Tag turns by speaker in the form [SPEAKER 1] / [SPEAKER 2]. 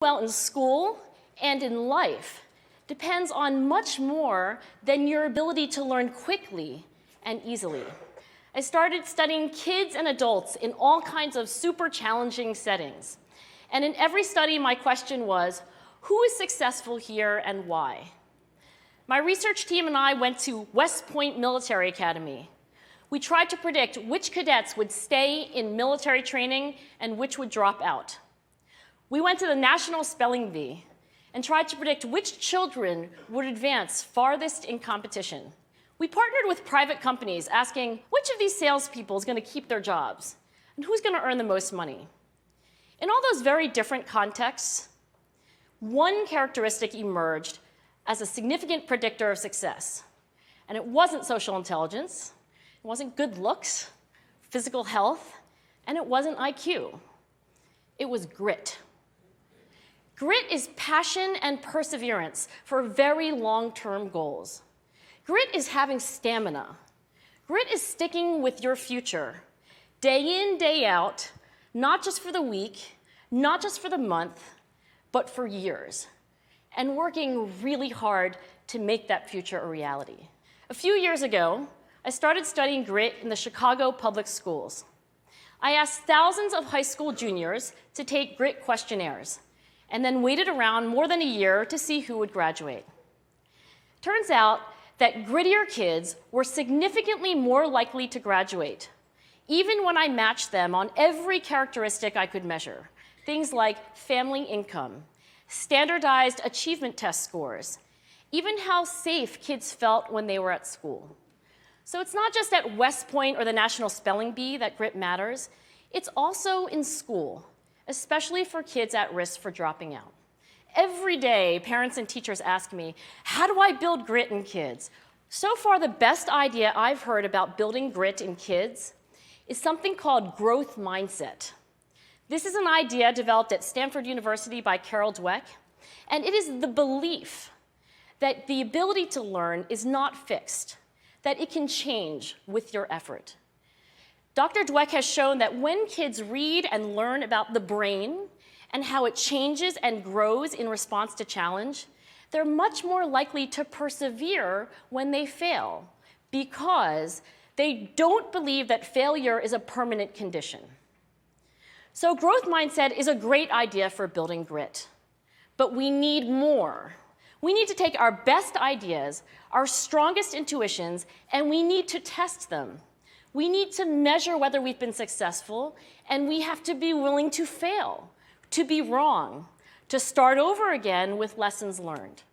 [SPEAKER 1] Well, in school and in life depends on much more than your ability to learn quickly and easily. I started studying kids and adults in all kinds of super challenging settings. And in every study, my question was, who is successful here and why? My research team and I went to West Point Military Academy. We tried to predict which cadets would stay in military training and which would drop out. We went to the National Spelling Bee and tried to predict which children would advance farthest in competition. We partnered with private companies asking which of these salespeople is going to keep their jobs and who's going to earn the most money. In all those very different contexts, one characteristic emerged as a significant predictor of success. And it wasn't social intelligence, it wasn't good looks, physical health, and it wasn't IQ. It was grit. Grit is passion and perseverance for very long-term goals. Grit is having stamina. Grit is sticking with your future, day in, day out, not just for the week, not just for the month, but for years, and working really hard to make that future a reality. A few years ago, I started studying grit in the Chicago public schools. I asked thousands of high school juniors to take grit questionnaires, and then waited around more than a year to see who would graduate. Turns out that grittier kids were significantly more likely to graduate, even when I matched them on every characteristic I could measure, things like family income, standardized achievement test scores, even how safe kids felt when they were at school. So it's not just at West Point or the National Spelling Bee that grit matters, it's also in school, especially for kids at risk for dropping out. Every day, parents and teachers ask me, how do I build grit in kids? So far, the best idea I've heard about building grit in kids is something called growth mindset. This is an idea developed at Stanford University by Carol Dweck, and it is the belief that the ability to learn is not fixed, that it can change with your effort. Dr. Dweck has shown that when kids read and learn about the brain and how it changes and grows in response to challenge, they're much more likely to persevere when they fail because they don't believe that failure is a permanent condition. So growth mindset is a great idea for building grit, but we need more. We need to take our best ideas, our strongest intuitions, and we need to test them. We need to measure whether we've been successful, and we have to be willing to fail, to be wrong, to start over again with lessons learned.